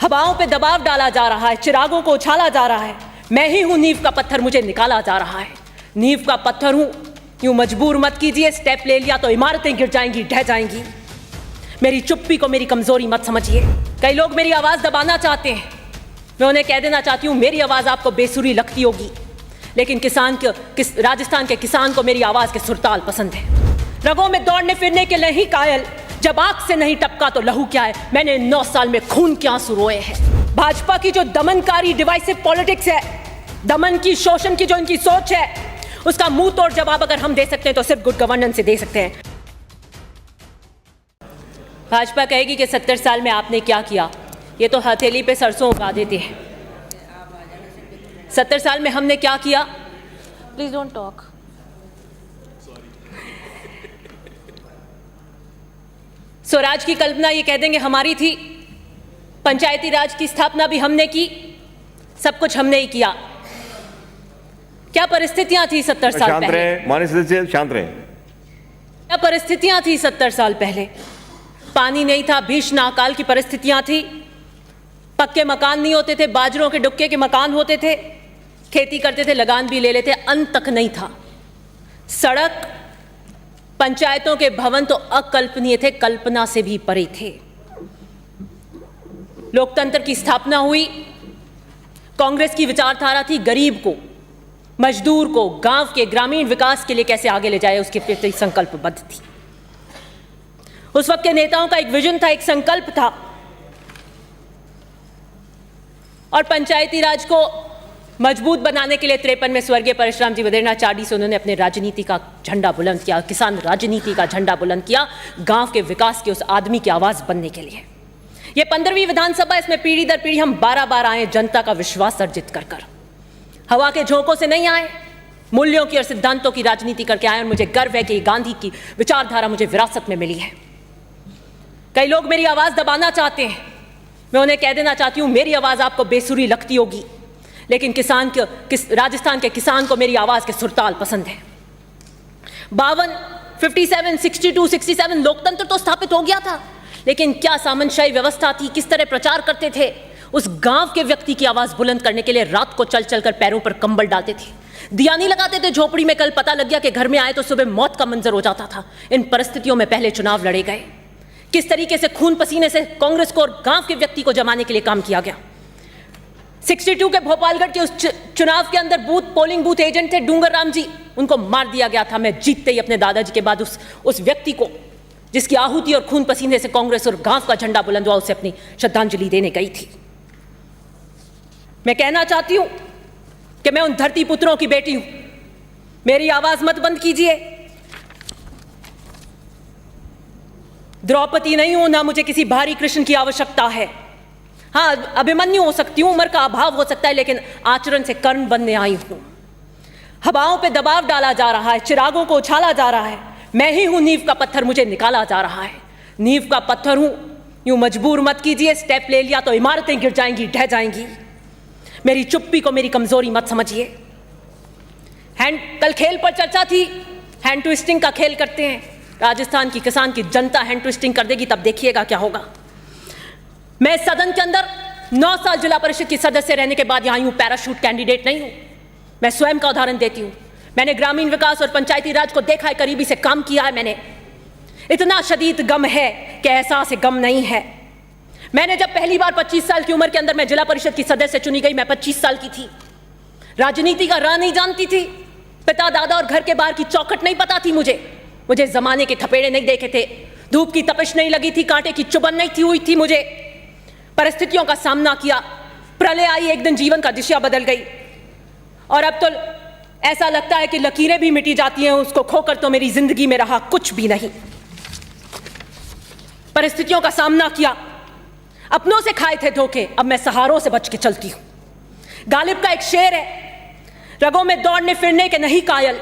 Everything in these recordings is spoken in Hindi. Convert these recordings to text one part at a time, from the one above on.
हवाओं पे दबाव डाला जा रहा है, चिरागों को उछाला जा रहा है। मैं ही हूं नींव का पत्थर, मुझे निकाला जा रहा है। नींव का पत्थर हूं, यूं मजबूर मत कीजिए। स्टेप ले लिया तो इमारतें गिर जाएंगी, ढह जाएंगी। मेरी चुप्पी को मेरी कमजोरी मत समझिए। कई लोग मेरी आवाज दबाना चाहते हैं, मैं उन्हें कह देना चाहती हूं मेरी आवाज आपको बेसुरी लगती होगी, लेकिन राजस्थान के किसान को मेरी आवाज के सुरताल पसंद है। रगों में दौड़ने फिरने के लिए ही कायल, जब आंख से नहीं टपका तो लहू क्या है। मैंने 9 साल में खून के आंसू रोए हैं। भाजपा की जो दमनकारी डिवाइसिव पॉलिटिक्स है, दमन की, शोषण की जो इनकी सोच है, उसका मुंह तोड़ जवाब अगर हम दे सकते हैं तो सिर्फ गुड गवर्नेंस से दे सकते हैं। भाजपा कहेगी कि 70 साल में आपने क्या किया, ये तो हथेली पे सरसों उगा देते हैं। 70 साल में हमने क्या किया? Please don't talk. स्वराज की कल्पना ये कह देंगे हमारी थी, पंचायती राज की स्थापना भी हमने की, सब कुछ हमने ही किया। क्या परिस्थितियां थी 70 साल पहले? माननीय सदस्य शांत रहे। क्या परिस्थितियां थी 70 साल पहले? पानी नहीं था, भीषण अकाल की परिस्थितियां थी, पक्के मकान नहीं होते थे, बाजरों के डुक्के के मकान होते थे, खेती करते थे, लगान भी ले लेते, अन्न तक नहीं था। सड़क, पंचायतों के भवन तो अकल्पनीय थे, कल्पना से भी परे थे। लोकतंत्र की स्थापना हुई, कांग्रेस की विचारधारा थी गरीब को, मजदूर को, गांव के ग्रामीण विकास के लिए कैसे आगे ले जाए, उसके प्रति संकल्पबद्ध थी। उस वक्त के नेताओं का एक विजन था, एक संकल्प था, और पंचायती राज को मजबूत बनाने के लिए 53 में स्वर्गीय परशुराम जी वदेरनाचार्य से उन्होंने अपने राजनीति का झंडा बुलंद किया, किसान राजनीति का झंडा बुलंद किया, गांव के विकास के उस आदमी की आवाज बनने के लिए। ये 15वीं विधानसभा, इसमें पीढ़ी दर पीढ़ी हम 12 बार आए, जनता का विश्वास अर्जित कर कर। हवा के झोंकों से नहीं आए, मूल्यों की और सिद्धांतों की राजनीति करके आए, और मुझे गर्व है कि गांधी की विचारधारा मुझे विरासत में मिली है। कई लोग मेरी आवाज दबाना चाहते हैं, मैं उन्हें कह देना चाहती हूं मेरी आवाज आपको बेसुरी लगती होगी, लेकिन राजस्थान के किसान को मेरी आवाज के सुरताल पसंद है। 52, 57, 62, 67 लोकतंत्र तो स्थापित हो गया था, लेकिन क्या सामंतशाही व्यवस्था थी, किस तरह प्रचार करते थे। उस गांव के व्यक्ति की आवाज बुलंद करने के लिए रात को चल चल कर पैरों पर कंबल डालते थे, दिया नहीं लगाते थे झोपड़ी में। कल पता लग गया कि घर में आए तो सुबह मौत का मंजर हो जाता था। इन परिस्थितियों में पहले चुनाव लड़े गए, किस तरीके से खून पसीने से कांग्रेस को और गांव के व्यक्ति को जमाने के लिए काम किया गया। 62 के भोपालगढ़ के उस चुनाव के अंदर पोलिंग बूथ एजेंट थे डूंगर राम जी, उनको मार दिया गया था। मैं जीतते ही अपने दादाजी के बाद उस व्यक्ति को, जिसकी आहुति और खून पसीने से कांग्रेस और गांव का झंडा बुलंद हुआ, उसे अपनी श्रद्धांजलि देने गई थी। मैं कहना चाहती हूं कि मैं उन धरती पुत्रों की बेटी हूं, मेरी आवाज मत बंद कीजिए। द्रौपदी नहीं हूं, ना मुझे किसी भारी कृष्ण की आवश्यकता है। हाँ, अभिमन्यु हो सकती हूं, उम्र का अभाव हो सकता है, लेकिन आचरण से कर्ण बनने आई हूं। हवाओं पे दबाव डाला जा रहा है, चिरागों को उछाला जा रहा है। मैं ही हूं नींव का पत्थर, मुझे निकाला जा रहा है। नींव का पत्थर हूं, यूं मजबूर मत कीजिए। स्टेप ले लिया तो इमारतें गिर जाएंगी, ढह जाएंगी। मेरी चुप्पी को मेरी कमजोरी मत समझिए। कल खेल पर चर्चा थी, हैंड ट्विस्टिंग का खेल करते हैं। राजस्थान की किसान की जनता हैंड ट्विस्टिंग कर देगी, तब देखिएगा क्या होगा। मैं सदन के अंदर 9 साल जिला परिषद की सदस्य रहने के बाद यहां हूं, पैराशूट कैंडिडेट नहीं हूं। मैं स्वयं का उदाहरण देती हूं। मैंने ग्रामीण विकास और पंचायती राज को देखा है, करीबी से काम किया है मैंने। इतना शदीद गम है कि एहसास गम नहीं है। मैंने जब पहली बार 25 साल की उम्र के अंदर मैं जिला परिषद की सदस्य चुनी गई, मैं 25 साल की थी। राजनीति का राह नहीं जानती थी, पिता दादा और घर के बाहर की चौखट नहीं पता थी मुझे जमाने के थपेड़े नहीं देखे थे, धूप की तपिश नहीं लगी थी, कांटे की चुभन नहीं हुई थी। मुझे परिस्थितियों का सामना किया, प्रलय आई, एक दिन जीवन का दिशा बदल गई, और अब तो ऐसा लगता है कि लकीरें भी मिटी जाती हैं, उसको खोकर तो मेरी जिंदगी में रहा कुछ भी नहीं। परिस्थितियों का सामना किया, अपनों से खाए थे धोखे, अब मैं सहारों से बच के चलती हूं। गालिब का एक शेर है, रगों में दौड़ने फिरने के नहीं कायल,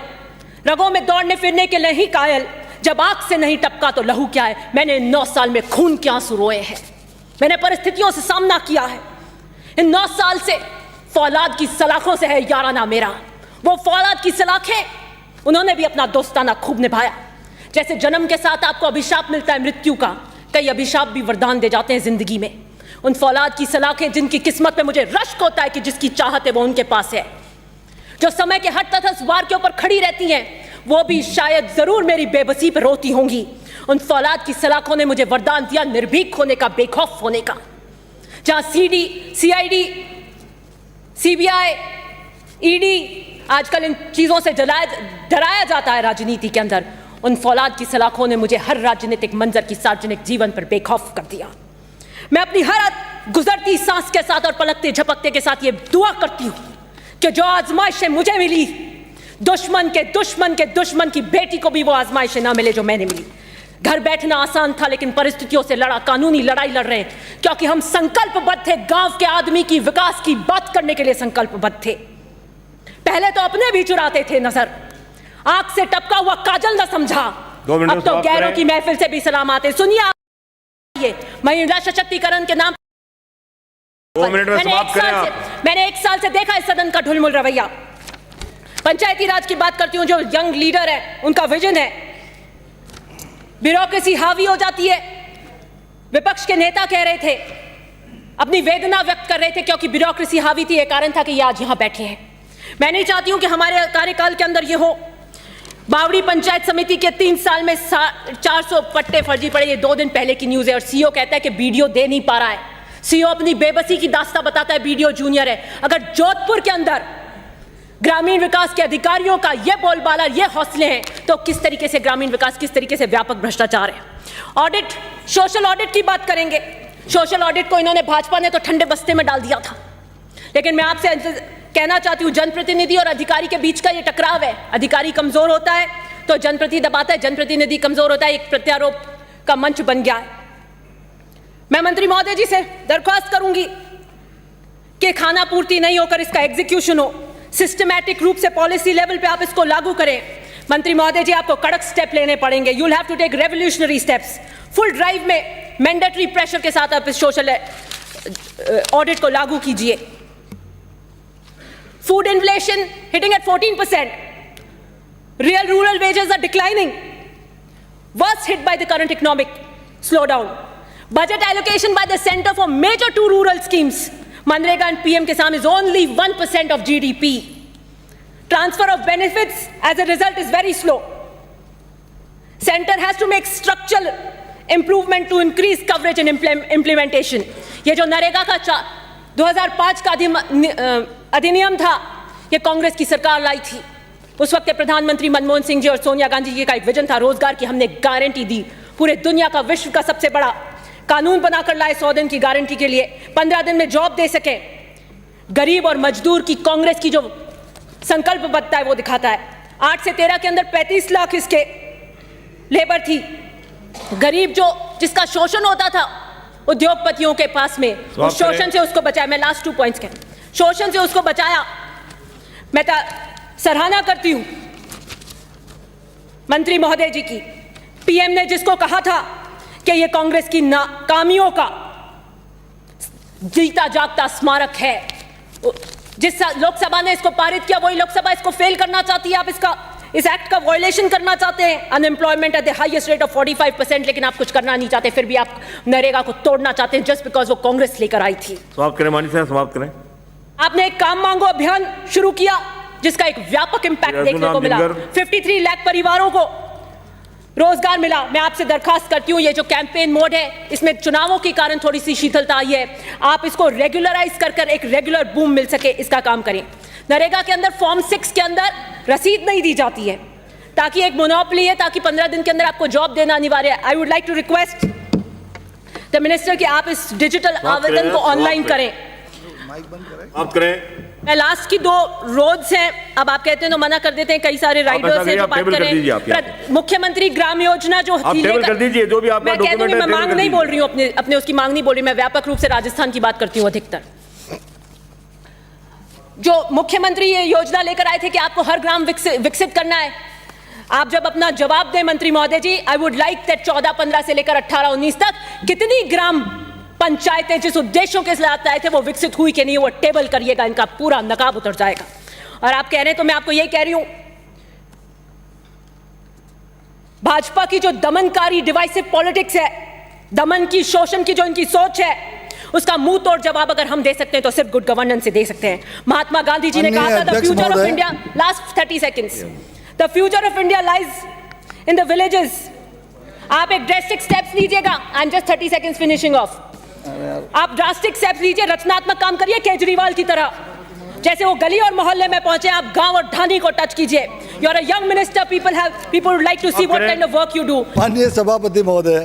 रगों में दौड़ने फिरने के नहीं कायल, जब आंख से नहीं टपका तो लहू क्या है। मैंने 9 साल में खून के आंसू रोए हैं, मैंने परिस्थितियों से सामना किया है। इन 9 साल से फौलाद की सलाखों से है याराना मेरा। वो फौलाद की सलाखें, उन्होंने भी अपना दोस्ताना खूब निभाया। जैसे जन्म के साथ आपको अभिशाप मिलता है मृत्यु का, कई अभिशाप भी वरदान दे जाते हैं जिंदगी में। उन फौलाद की सलाखें जिनकी किस्मत पे मुझे रश्क होता है कि जिसकी चाहत है वो उनके पास है, जो समय के हर तथस वार के ऊपर खड़ी रहती हैं, वो भी शायद जरूर मेरी बेबसी पर रोती होंगी। उन फौलाद की सलाखों ने मुझे वरदान दिया निर्भीक होने का, बेखौफ होने का। जहां सीआईडी, सीबीआई, ईडी आजकल इन चीजों से डराया जाता है राजनीति के अंदर, उन फौलाद की सलाखों ने मुझे हर राजनीतिक मंजर की सार्वजनिक जीवन पर बेखौफ कर दिया। मैं अपनी हर गुजरती सांस के साथ और पलकते झपकते के साथ ये दुआ करती हूं कि जो आजमाइशें मुझे मिली, दुश्मन के दुश्मन के दुश्मन की बेटी को भी वो आजमाइशें ना मिले जो मैंने मिली। घर बैठना आसान था लेकिन परिस्थितियों से लड़ा, कानूनी लड़ाई लड़ रहे हैं क्योंकि हम संकल्पबद्ध थे, गांव के आदमी की विकास की बात करने के लिए संकल्पबद्ध थे। पहले तो अपने भी चुराते थे नजर, आंख से टपका हुआ काजल न समझा, अब तो गैरों की महफिल से भी सलाम आते। सुनिए, महिला सशक्तिकरण के नाम मैंने एक साल से देखा इस सदन का ढुलमुल रवैया। पंचायती राज की बात करती हूं, जो यंग लीडर है उनका विजन है, ब्यूरोक्रेसी हावी हो जाती है। विपक्ष के नेता कह रहे थे, अपनी वेदना व्यक्त कर रहे थे क्योंकि ब्यूरोक्रेसी हावी थी, ये कारण था कि ये आज यहां बैठे हैं। मैं नहीं चाहती हूं कि हमारे कार्यकाल के अंदर ये हो। बावड़ी पंचायत समिति के 3 साल में 400 पट्टे फर्जी पड़े, ये 2 दिन पहले की न्यूज है। और सीओ कहता है कि बीडीओ दे नहीं पा रहा है। सीओ अपनी बेबसी की दास्ता बताता है, बीडीओ जूनियर है। अगर जोधपुर के अंदर ग्रामीण विकास के अधिकारियों का ये बोलबाला, ये हौसले हैं, तो किस तरीके से ग्रामीण विकास, किस तरीके से व्यापक भ्रष्टाचार है। ऑडिट, सोशल ऑडिट की बात करेंगे। सोशल ऑडिट को इन्होंने, भाजपा ने तो ठंडे बस्ते में डाल दिया था। लेकिन मैं आपसे कहना चाहती हूं, जनप्रतिनिधि और अधिकारी के बीच का ये टकराव है। अधिकारी कमजोर होता है तो जनप्रतिनिधि दबाता है, जनप्रतिनिधि कमजोर होता है, एक प्रत्यारोप का मंच बन गया है। मैं मंत्री महोदय जी से दरख्वास्त करूंगी कि खाना पूर्ति नहीं होकर इसका एग्जीक्यूशन हो, सिस्टमैटिक रूप से पॉलिसी लेवल पे आप इसको लागू करें। मंत्री महोदय जी, आपको कड़क स्टेप लेने पड़ेंगे। You will have to take revolutionary steps. Full drive में मैंडेटरी प्रेशर के साथ आप इस सोशल ऑडिट को लागू कीजिए। Food inflation hitting at 14%. Real rural wages are declining. Worst hit by the current economic slowdown. Budget allocation by the center for major 2 rural schemes, Manrega and PM Kisan, is only 1% of GDP. Transfer of benefits as a result is very slow. Center has to make structural improvement to increase coverage and implementation. ये जो नरेगा का 2005 का अधिनियम था, ये कांग्रेस की सरकार लाई थी। उस वक्त के प्रधानमंत्री मनमोहन सिंह जी और सोनिया गांधी जी का एक विजन था रोजगार की। हमने गारंटी दी, पूरे दुनिया का, विश्व का सबसे बड़ा कानून बनाकर लाए 100 दिन की गारंटी के लिए, 15 दिन में जॉब दे सके। गरीब और मजदूर की कांग्रेस की जो संकल्पबद्धता है वो दिखाता है। 8 से 13 के अंदर 35 लाख इसके लेबर थी। गरीब जिसका शोषण होता था उद्योगपतियों के पास में, उस शोषण से उसको बचाया। मैं लास्ट 2 पॉइंट्स के, शोषण से उसको बचाया। मैं सराहना करती हूं मंत्री महोदय जी की। पीएम ने जिसको कहा था कि ये कांग्रेस की नाकामियों का जीता जागता स्मारक है, जिस लोकसभा ने इसको पारित किया वही लोकसभा इसको फेल करना चाहती है। आप इस एक्ट का वायलेशन करना चाहते हैं। Unemployment at the highest rate of 45%, लेकिन आप कुछ करना नहीं चाहते, फिर भी आप नरेगा को तोड़ना चाहते हैं जस्ट बिकॉज वो कांग्रेस लेकर आई थी। समाप्त करें माननीय साहब, समाप्त करें। आपने एक काम मांगो अभियान शुरू किया जिसका एक व्यापक इंपैक्ट देखने को मिला। 53 लाख परिवारों को रोजगार मिला। मैं आपसे दरखास्त करती हूं, ये जो कैंपेन मोड है इसमें चुनावों के कारण थोड़ी सी शीतलता आई है, आप इसको रेगुलराइज कर एक रेगुलर बूम मिल सके, इसका काम करें। नरेगा के अंदर फॉर्म 6 के अंदर रसीद नहीं दी जाती है ताकि एक मोनोपोली है, ताकि 15 दिन के अंदर आपको जॉब देना अनिवार्य है। I would like to request the minister कि आप इस डिजिटल आवेदन को ऑनलाइन करें। आप करें। मैं लास्ट की 2 रोड्स हैं, अब आप कहते हैं तो मना कर देते हैं, कई सारे राइडर्स हैं जो बात करें। मुख्यमंत्री ग्राम योजना जो कर दीजिए, जो भी आपका मैं कहती हूं, मैं मांग नहीं बोल रही हूँ, अपने उसकी मांग नहीं बोल रही, मैं व्यापक रूप से राजस्थान की बात करती हूँ। अधिकतर जो मुख्यमंत्री ये योजना लेकर आए थे कि आपको हर ग्राम विकसित करना है, आप जब अपना जवाब दें मंत्री महोदय जी, आई वुड लाइक दैट 14-15 से लेकर 18-19 तक कितनी ग्राम पंचायतें जिस उद्देश्यों के साथ आए थे वो विकसित हुई कि नहीं, वो टेबल करिएगा, इनका पूरा नकाब उतर जाएगा। और आप कह रहे हैं तो मैं आपको यही कह रही हूं, भाजपा की जो दमनकारी डिवाइसिव पॉलिटिक्स है, दमन की, शोषण की जो इनकी सोच है, उसका मुंह तोड़ जवाब अगर हम दे सकते हैं तो सिर्फ गुड गवर्नेंस से दे सकते हैं। महात्मा गांधी जी ने कहा था the future of India, last 30 seconds, the future of India lies in the villages. आप एक ड्रेस्टिक स्टेप्स लीजिएगा, I am just 30 seconds finishing of. आप ड्रास्टिक स्टेप्स लीजिए, रचनात्मक काम करिए केजरीवाल की तरह, जैसे वो गली और मोहल्ले में पहुंचे, आप गांव और ढानी को टच कीजिए। You are a young minister, people would like to see what kind of work you do. माननीय सभापति महोदय,